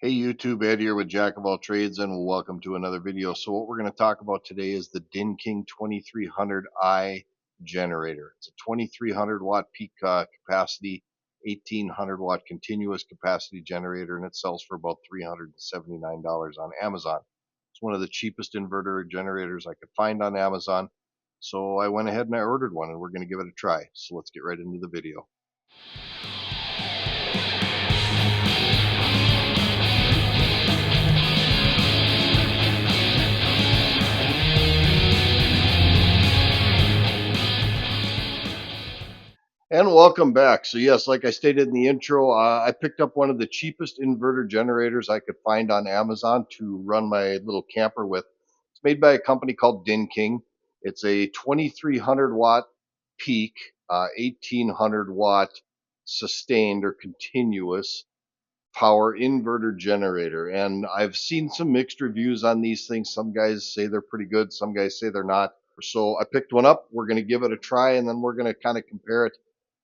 Hey YouTube, Ed here with Jack of all trades, and welcome to another video. So what we're going to talk about today is the DINKIng 2300i generator. It's a 2300 watt peak capacity, 1800 watt continuous capacity generator, and it sells for about $379 on Amazon. It's one of the cheapest inverter generators I could find on Amazon. So I went ahead and I ordered one, and we're going to give it a try. So let's get right into the video. And welcome back. So yes, like I stated in the intro, I picked up one of the cheapest inverter generators I could find on Amazon to run my little camper with. It's made by a company called DINKIng. It's a 2300 watt peak, 1800 watt sustained or continuous power inverter generator. And I've seen some mixed reviews on these things. Some guys say they're pretty good, some guys say they're not. So I picked one up. We're going to give it a try, and then we're going to kind of compare it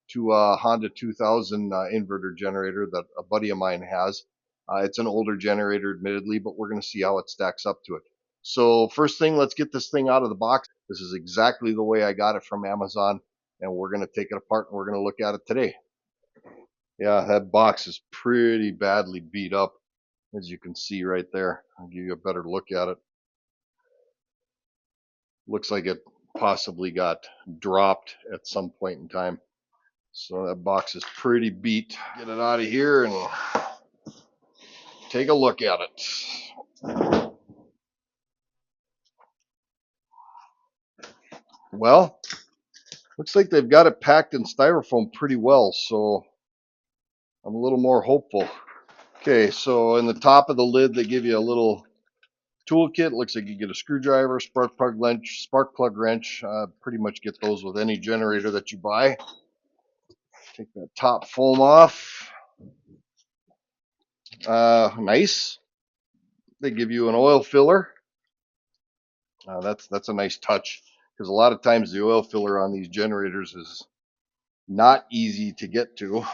to a Honda 2000 inverter generator that a buddy of mine has. It's an older generator, admittedly, but we're going to see how it stacks up to it. So first thing, let's get this thing out of the box. This is exactly the way I got it from Amazon, and we're going to take it apart and we're going to look at it today. Yeah, that box is pretty badly beat up, as you can see right there. I'll give you a better look at it. Looks like it possibly got dropped at some point in time. So that box is pretty beat. Get it out of here and take a look at it. Well, looks like they've got it packed in styrofoam pretty well, so I'm a little more hopeful. Okay, so in the top of the lid they give you a little toolkit. Looks like you get a screwdriver, spark plug wrench. Pretty much get those with any generator that you buy. Take that top foam off. Nice. They give you an oil filler. That's a nice touch, because a lot of times the oil filler on these generators is not easy to get to.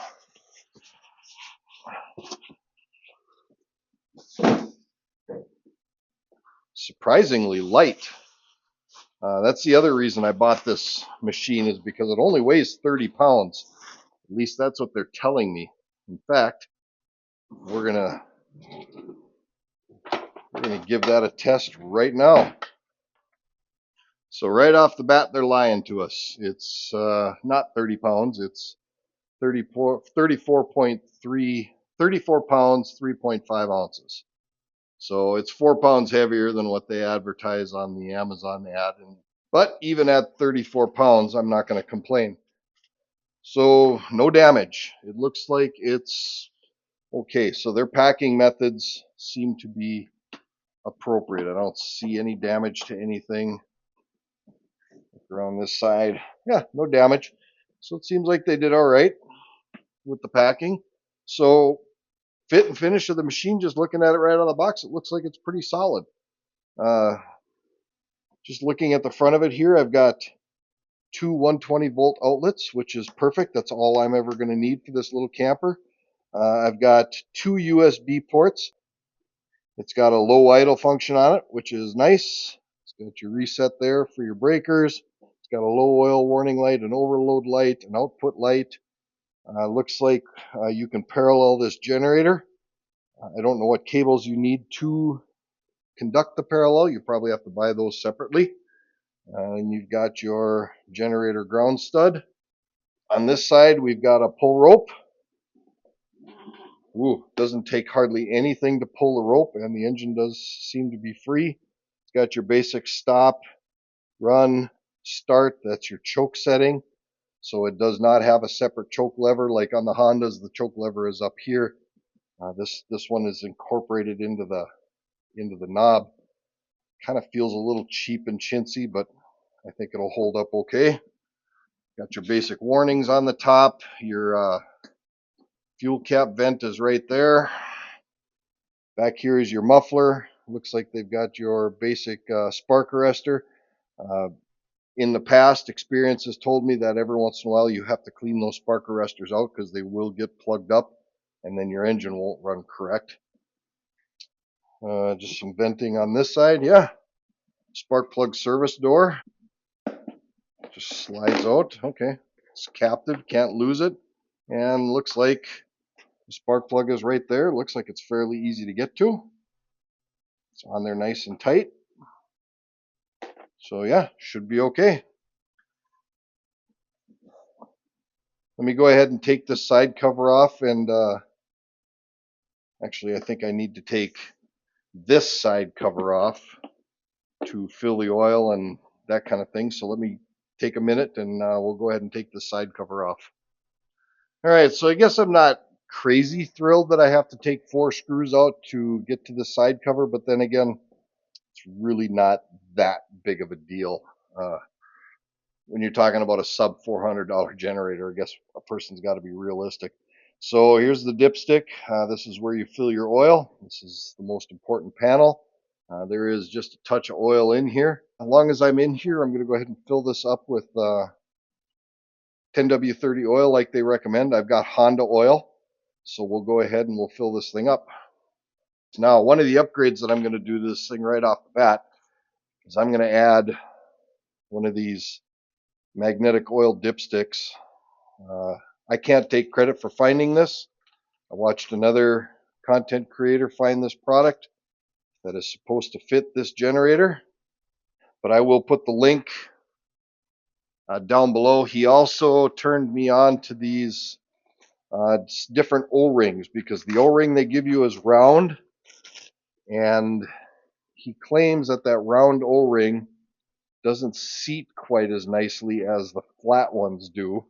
Surprisingly light. That's the other reason I bought this machine, is because it only weighs 30 pounds. At least that's what they're telling me. In fact, we're gonna give that a test right now. So right off the bat, they're lying to us. It's not 30 pounds. It's 34 pounds, 3.5 ounces. So it's 4 pounds heavier than what they advertise on the Amazon ad. But even at 34 pounds, I'm not going to complain. So no damage. It looks like it's okay. So their packing methods seem to be appropriate. I don't see any damage to anything. Around this side, yeah, no damage. So it seems like they did all right with the packing. So fit and finish of the machine, just looking at it right out of the box, it looks like it's pretty solid. Just looking at the front of it here, I've got two 120 volt outlets, which is perfect. That's all I'm ever going to need for this little camper. I've got two USB ports. It's got a low idle function on it, which is nice. It's got your reset there for your breakers. It's got a low oil warning light, an overload light, an output light. Looks like you can parallel this generator. I don't know what cables you need to conduct the parallel. You probably have to buy those separately. And you've got your generator ground stud. On this side, we've got a pull rope. Ooh, doesn't take hardly anything to pull the rope, and the engine does seem to be free. It's got your basic stop, run, start. That's your choke setting. So it does not have a separate choke lever like on the Hondas. The choke lever is up here. This one is incorporated into the knob. Kind of feels a little cheap and chintzy, but I think it'll hold up okay. Got your basic warnings on the top. Your fuel cap vent is right there. Back here is your muffler. Looks like they've got your basic spark arrestor. In the past, experience has told me that every once in a while you have to clean those spark arrestors out, because they will get plugged up and then your engine won't run correct. Just some venting on this side. Yeah, spark plug service door. Just slides out. Okay, it's captive, can't lose it. And looks like the spark plug is right there. Looks like it's fairly easy to get to. It's on there nice and tight. So yeah, should be okay. Let me go ahead and take this side cover off, and actually I think I need to take this side cover off to fill the oil and that kind of thing. So let me take a minute and we'll go ahead and take the side cover off. All right, so I guess I'm not crazy thrilled that I have to take 4 screws out to get to the side cover, but then again, it's really not that big of a deal. When you're talking about a sub $400 generator, I guess a person's got to be realistic. So here's the dipstick. This is where you fill your oil. This is the most important panel. There is just a touch of oil in here. As long as I'm in here, I'm going to go ahead and fill this up with 10W30 oil like they recommend. I've got Honda oil, so we'll go ahead and we'll fill this thing up. Now, one of the upgrades that I'm going to do to this thing right off the bat is I'm going to add one of these magnetic oil dipsticks. I can't take credit for finding this. I watched another content creator find this product that is supposed to fit this generator, but I will put the link down below. He also turned me on to these different O-rings, because the O-ring they give you is round, and he claims that that round O-ring doesn't seat quite as nicely as the flat ones do.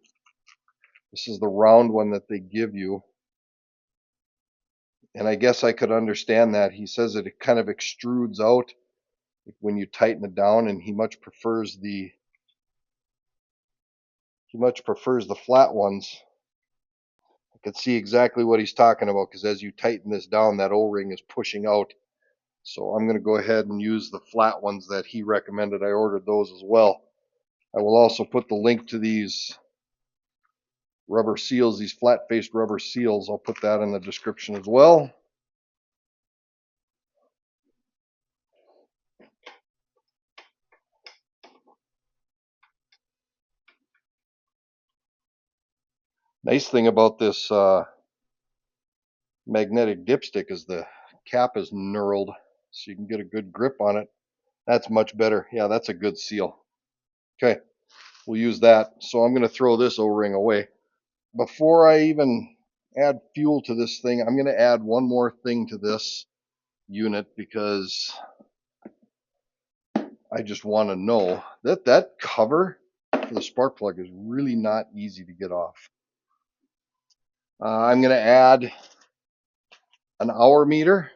This is the round one that they give you, and I guess I could understand that. He says that it kind of extrudes out when you tighten it down, and he much prefers the flat ones. I can see exactly what he's talking about, because as you tighten this down, that O-ring is pushing out. So I'm going to go ahead and use the flat ones that he recommended. I ordered those as well. I will also put the link to these rubber seals, these flat-faced rubber seals. I'll put that in the description as well. Nice thing about this magnetic dipstick is the cap is knurled, so you can get a good grip on it. That's much better. Yeah, that's a good seal. Okay, we'll use that. So I'm going to throw this O-ring away. Before I even add fuel to this thing, I'm going to add one more thing to this unit, because I just want to know that that cover for the spark plug is really not easy to get off. I'm going to add an hour meter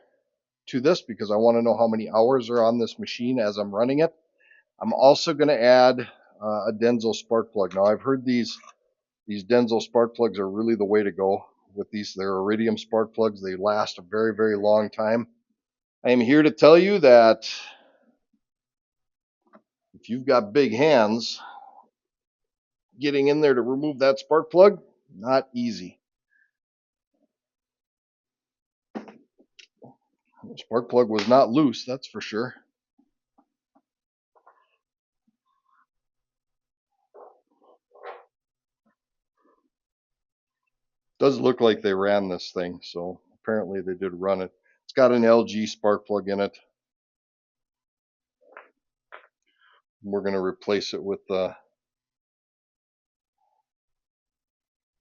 to this, because I want to know how many hours are on this machine as I'm running it. I'm also going to add a Denso spark plug. Now, I've heard these Denso spark plugs are really the way to go. With these, they're iridium spark plugs. They last a very, very long time. I am here to tell you that if you've got big hands, getting in there to remove that spark plug, not easy. The spark plug was not loose, that's for sure. Does look like they ran this thing, so apparently they did run it. It's got an LG spark plug in it. We're going to replace it with the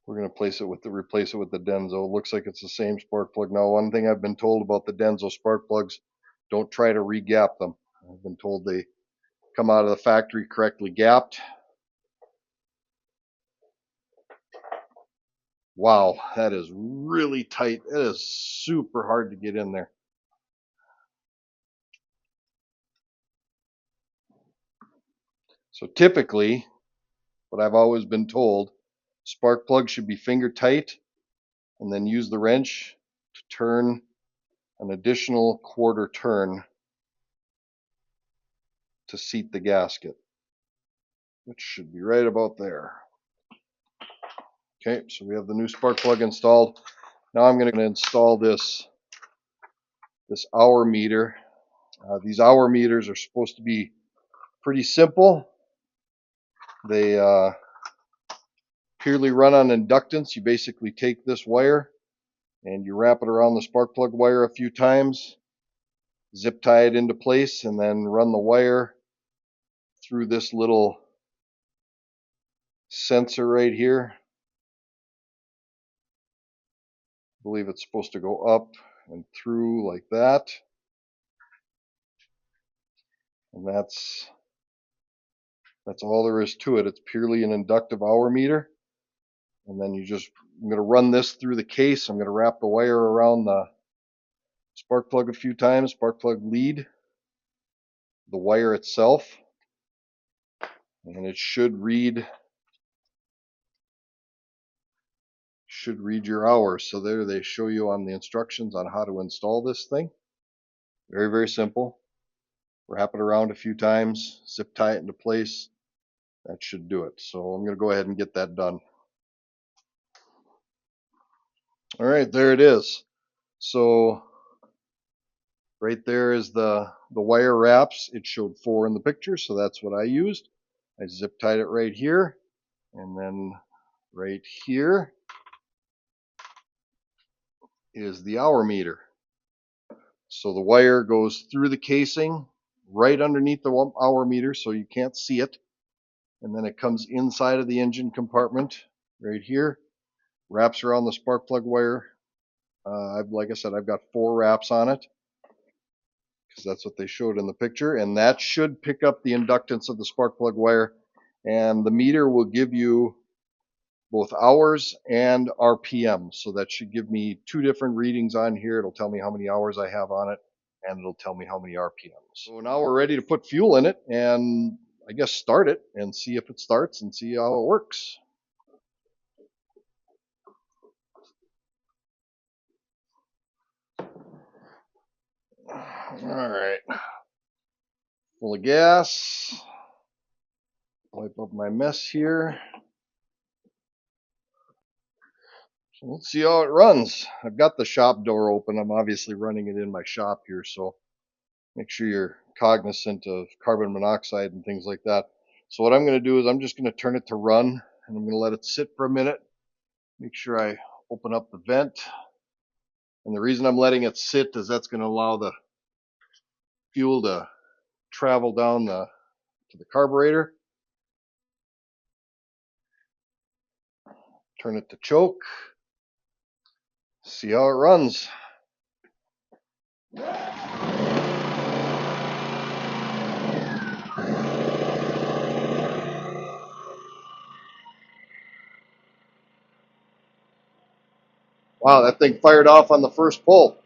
replace it with the Denso. It looks like it's the same spark plug. Now, one thing I've been told about the Denso spark plugs, don't try to re-gap them. I've been told they come out of the factory correctly gapped. Wow, that is really tight. It is super hard to get in there. So typically, what I've always been told, spark plug should be finger tight, and then use the wrench to turn an additional quarter turn to seat the gasket, which should be right about there. Okay, so we have the new spark plug installed. Now I'm going to install this this hour meter. These hour meters are supposed to be pretty simple. They purely run on inductance. You basically take this wire and you wrap it around the spark plug wire a few times, zip tie it into place, and then run the wire through this little sensor right here. I believe it's supposed to go up and through like that. And that's all there is to it. It's purely an inductive hour meter. And then I'm going to run this through the case. I'm going to wrap the wire around the spark plug a few times, spark plug lead, the wire itself, and it should read your hours. So there they show you on the instructions on how to install this thing. Very, very simple. Wrap it around a few times, zip tie it into place. That should do it. So I'm going to go ahead and get that done. All right, there it is. So right there is the wire wraps. It showed 4 in the picture, so that's what I used. I zip tied it right here, and then right here is the hour meter. So the wire goes through the casing right underneath the hour meter so you can't see it, and then it comes inside of the engine compartment right here, wraps around the spark plug wire. Like I said, I've got 4 wraps on it because that's what they showed in the picture, and that should pick up the inductance of the spark plug wire, and the meter will give you both hours and RPM. So that should give me 2 different readings on here. It'll tell me how many hours I have on it, and it'll tell me how many RPMs. So now we're ready to put fuel in it and I guess start it and see if it starts and see how it works. All right, full of gas. Wipe up my mess here. So let's see how it runs. I've got the shop door open. I'm obviously running it in my shop here, so make sure you're cognizant of carbon monoxide and things like that. So what I'm going to do is I'm just going to turn it to run, and I'm going to let it sit for a minute. Make sure I open up the vent. And the reason I'm letting it sit is that's going to allow the fuel to travel down to the carburetor. Turn it to choke. See how it runs. Wow, that thing fired off on the first pull.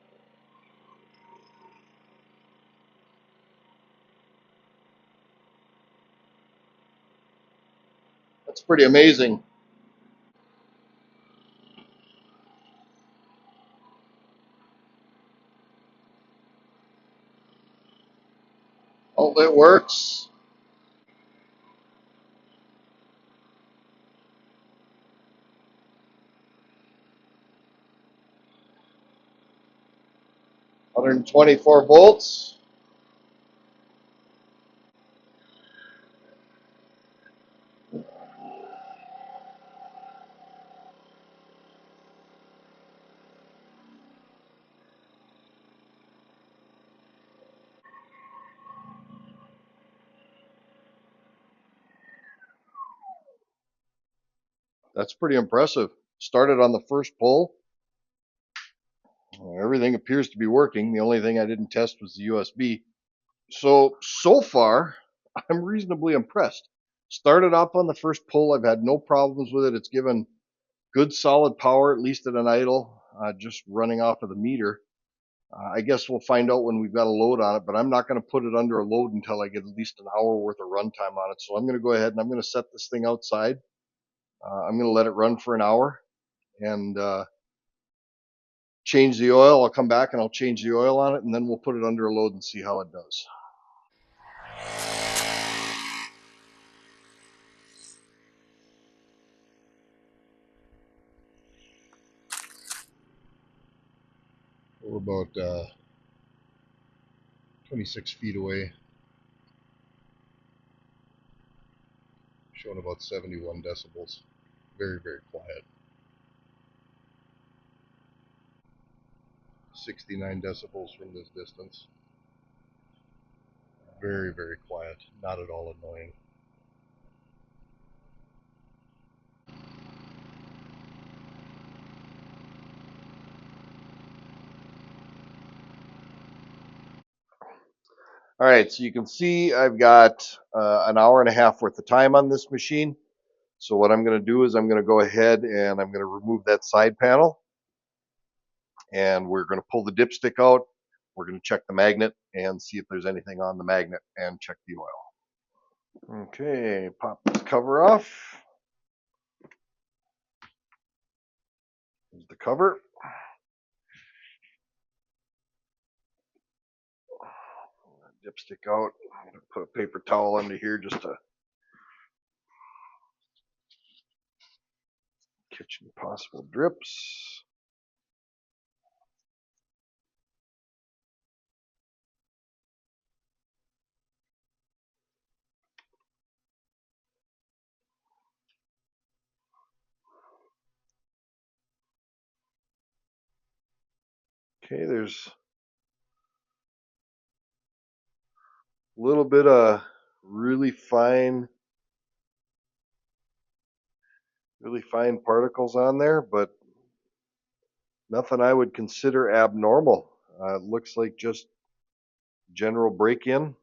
That's pretty amazing. Oh, it works. One 124 volts. That's pretty impressive. Started on the first pull. Everything appears to be working. The only thing I didn't test was the USB. So far, I'm reasonably impressed. Started off on the first pull. I've had no problems with it. It's given good solid power, at least at an idle, just running off of the meter. I guess we'll find out when we've got a load on it, but I'm not going to put it under a load until I get at least an hour worth of runtime on it. So I'm going to go ahead and I'm going to set this thing outside. I'm going to let it run for an hour and change the oil. I'll come back and I'll change the oil on it, and then we'll put it under a load and see how it does. We're about 26 feet away, showing about 71 decibels. Very, very quiet. 69 decibels from this distance. Very, very quiet. Not at all annoying. All right, so you can see I've got an hour and a half worth of time on this machine. So what I'm going to do is I'm going to go ahead and I'm going to remove that side panel. And we're going to pull the dipstick out. We're going to check the magnet and see if there's anything on the magnet and check the oil. Okay, pop this cover off. Here's the cover. Dipstick out. I'm going to put a paper towel under here just to catch any possible drips. Okay, there's a little bit of really fine particles on there, but nothing I would consider abnormal. It looks like just general break-in.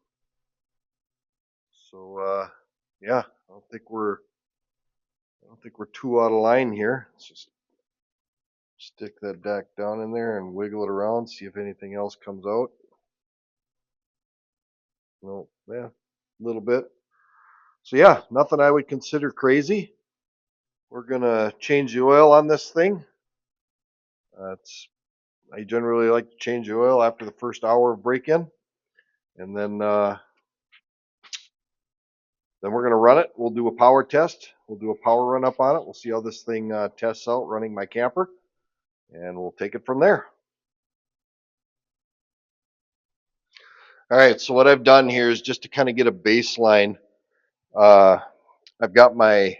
So yeah, I don't think we're too out of line here. Let's just stick that deck down in there and wiggle it around, see if anything else comes out. No, yeah, a little bit. So yeah, nothing I would consider crazy. We're gonna change the oil on this thing. I generally like to change the oil after the first hour of break-in, and then we're gonna run it. We'll do a power test. We'll do a power run up on it. We'll see how this thing tests out running my camper, and we'll take it from there. All right, so what I've done here is just to kind of get a baseline. I've got my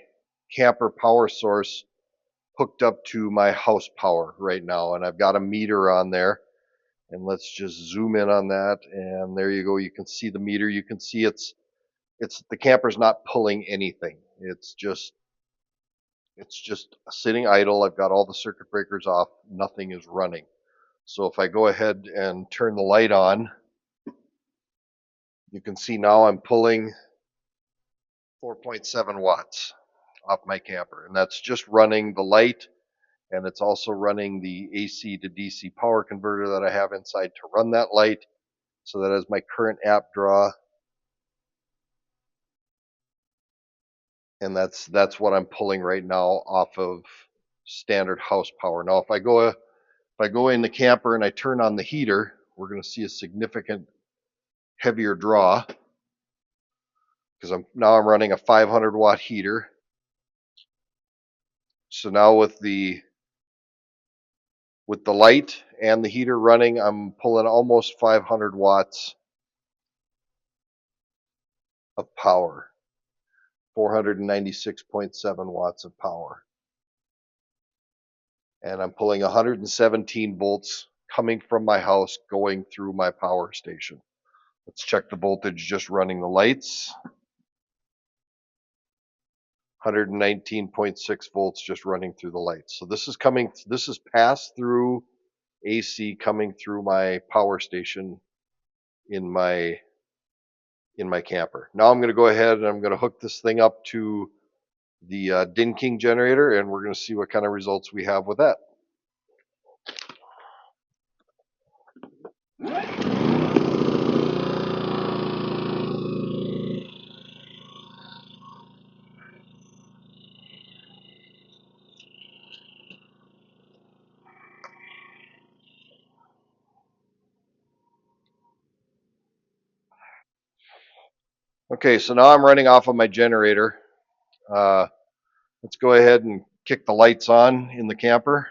camper power source hooked up to my house power right now, and I've got a meter on there. And let's just zoom in on that, and there you go. You can see the meter. You can see it's the camper's not pulling anything. It's just sitting idle. I've got all the circuit breakers off. Nothing is running. So if I go ahead and turn the light on, you can see now I'm pulling 4.7 watts off my camper, and that's just running the light, and it's also running the AC to DC power converter that I have inside to run that light. So that is my current app draw, and that's what I'm pulling right now off of standard house power. Now if I go in the camper and I turn on the heater, we're going to see a significant heavier draw, because I'm running a 500 watt heater. So now with the light and the heater running, I'm pulling almost 500 watts of power, 496.7 watts of power. And I'm pulling 117 volts coming from my house going through my power station. Let's check the voltage just running the lights. 119.6 volts just running through the lights. So this is pass through AC coming through my power station in my camper. Now I'm going to go ahead and I'm going to hook this thing up to the DINKIng generator, and we're going to see what kind of results we have with that. Okay, so now I'm running off of my generator. Let's go ahead and kick the lights on in the camper.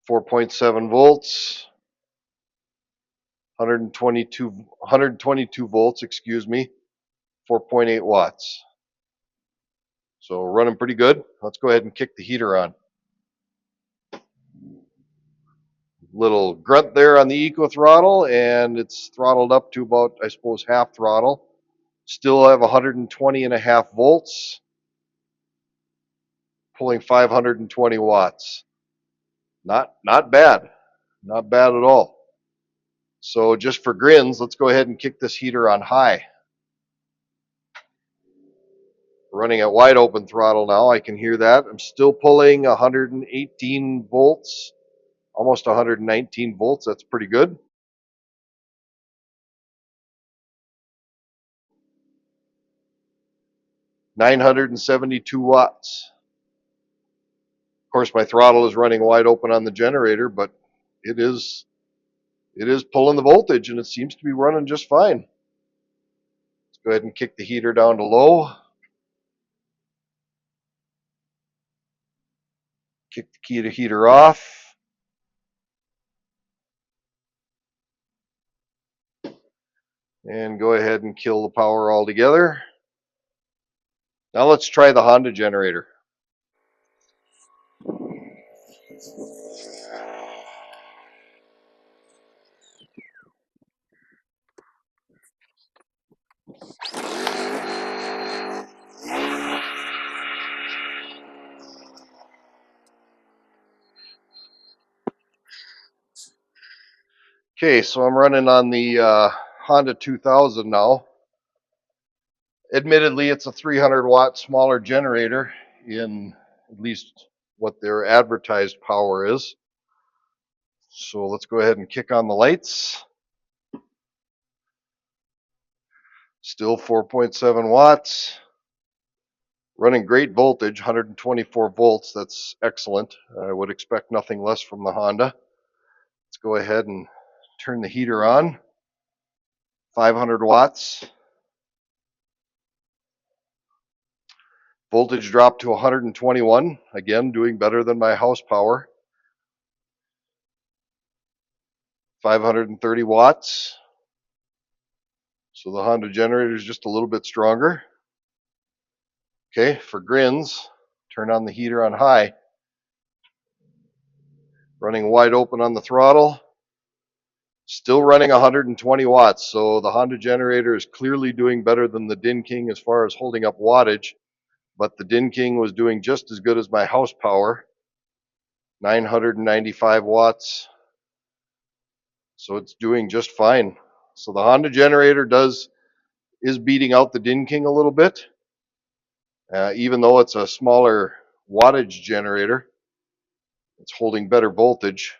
4.7 volts. 122 volts, excuse me, 4.8 watts. So running pretty good. Let's go ahead and kick the heater on. Little grunt there on the eco throttle, and it's throttled up to about, I suppose, half throttle. Still have 120.5 volts, pulling 520 watts. Not bad. Not bad at all. So just for grins, let's go ahead and kick this heater on high. Running at wide open throttle now, I can hear that. I'm still pulling 118 volts, almost 119 volts. That's pretty good. $972 watts. Of course, my throttle is running wide open on the generator, but it is pulling the voltage, and it seems to be running just fine. Let's go ahead and kick the heater down to low. Kick the heater off. And go ahead and kill the power altogether. Now let's try the Honda generator. Okay, so I'm running on the Honda 2000 now. Admittedly, it's a 300 watt smaller generator in at least what their advertised power is. So let's go ahead and kick on the lights. Still 4.7 watts. Running great voltage, 124 volts. That's excellent. I would expect nothing less from the Honda. Let's go ahead and turn the heater on. 500 watts. Voltage dropped to 121. Again, doing better than my house power. 530 watts. So the Honda generator is just a little bit stronger. Okay, for grins, turn on the heater on high. Running wide open on the throttle. Still running 120 watts, so the Honda generator is clearly doing better than the DINKIng as far as holding up wattage, but the DINKIng was doing just as good as my house power, 995 watts, so it's doing just fine. So the Honda generator is beating out the DINKIng a little bit, even though it's a smaller wattage generator, it's holding better voltage.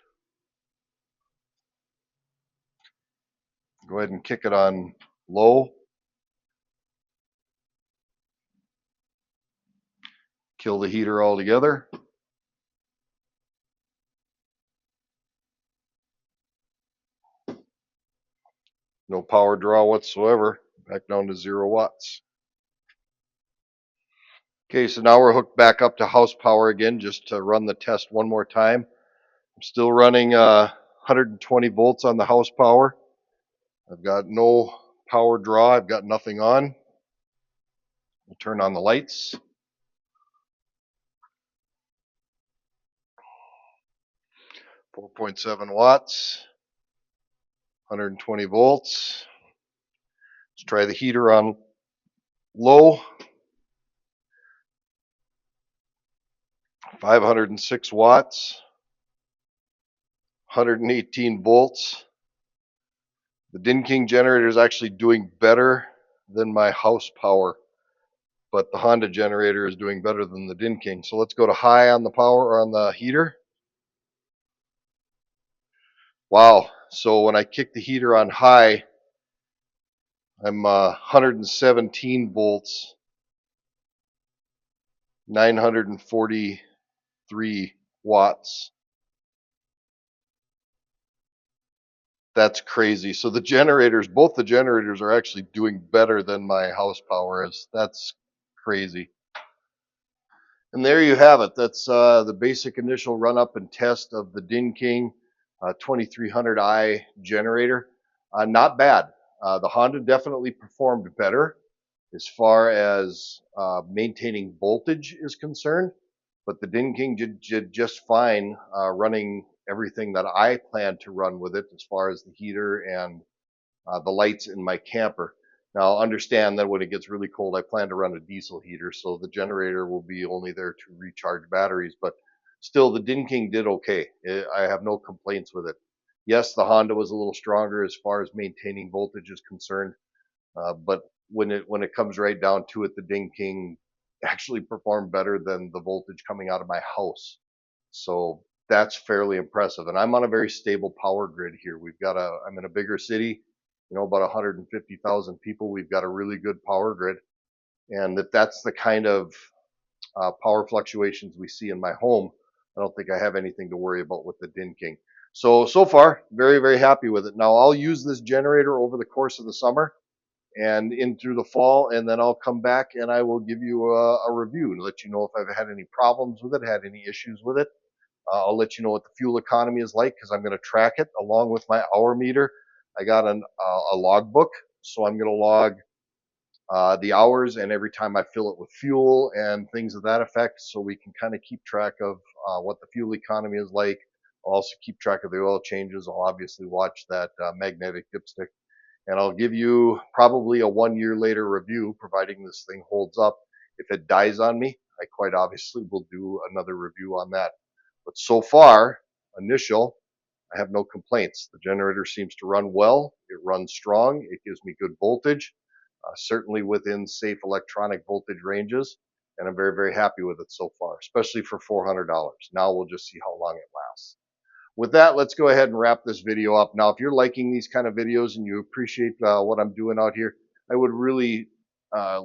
Go ahead and kick it on low. Kill the heater altogether. No power draw whatsoever. Back down to 0 watts. Okay, so now we're hooked back up to house power again just to run the test one more time. I'm still running 120 volts on the house power. I've got no power draw. I've got nothing on. We'll turn on the lights. .7 watts, 120 volts. Let's try the heater on low. 506 watts, 118 volts. The DINKIng generator is actually doing better than my house power, but the Honda generator is doing better than the DINKIng. So let's go to high on the power or on the heater. Wow, so when I kick the heater on high, I'm 117 volts, 943 watts. That's crazy. So the generators, both the generators are actually doing better than my house power is. That's crazy. And there you have it. That's the basic initial run up and test of the DINKIng 2300i generator. Not bad. The Honda definitely performed better as far as maintaining voltage is concerned, but the DinKing did just fine running everything that I plan to run with it as far as the heater and the lights in my camper. Now, understand that when it gets really cold, I plan to run a diesel heater, so the generator will be only there to recharge batteries, but still, the DinKing did okay. I have no complaints with it. Yes, the Honda was a little stronger as far as maintaining voltage is concerned, but when it comes right down to it, the DinKing actually performed better than the voltage coming out of my house. So that's fairly impressive. And I'm on a very stable power grid here. I'm in a bigger city, about 150,000 people. We've got a really good power grid. And if that's the kind of power fluctuations we see in my home, I don't think I have anything to worry about with the DinKing. So far, very, very happy with it. Now I'll use this generator over the course of the summer and in through the fall, and then I'll come back and I will give you a review and let you know if I've had any problems with it, had any issues with it. I'll let you know what the fuel economy is like because I'm going to track it along with my hour meter. I got a log book, so I'm going to log the hours and every time I fill it with fuel and things of that effect, so we can kind of keep track of what the fuel economy is like. I'll also keep track of the oil changes. I'll obviously watch that magnetic dipstick, and I'll give you probably a 1 year later review, providing this thing holds up. If it dies on me, I quite obviously will do another review on that. But so far, initial, I have no complaints. The generator seems to run well. It runs strong. It gives me good voltage, certainly within safe electronic voltage ranges. And I'm very, very happy with it so far, especially for $400. Now we'll just see how long it lasts. With that, let's go ahead and wrap this video up. Now, if you're liking these kind of videos and you appreciate what I'm doing out here, I would really uh,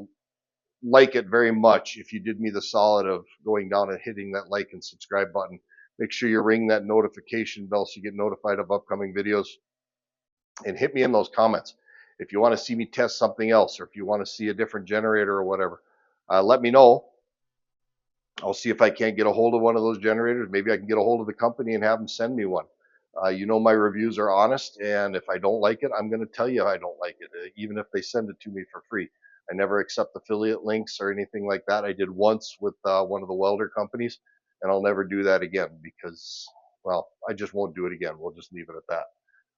like it very much if you did me the solid of going down and hitting that like and subscribe button. Make sure you ring that notification bell so you get notified of upcoming videos, and hit me in those comments. If you want to see me test something else, or if you want to see a different generator or whatever, let me know. I'll see if I can't get a hold of one of those generators. Maybe I can get a hold of the company and have them send me one. My reviews are honest, and if I don't like it, I'm going to tell you I don't like it, even if they send it to me for free. I never accept affiliate links or anything like that. I did once with one of the welder companies, and I'll never do that again because, well, I just won't do it again. We'll just leave it at that.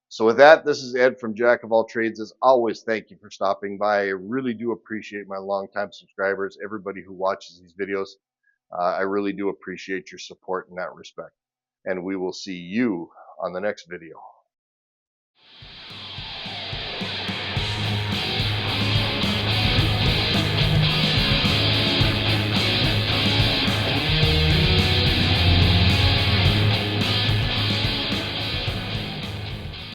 So with that, this is Ed from Jack of All Trades. As always, thank you for stopping by. I really do appreciate my longtime subscribers, everybody who watches these videos. I really do appreciate your support in that respect. And we will see you on the next video.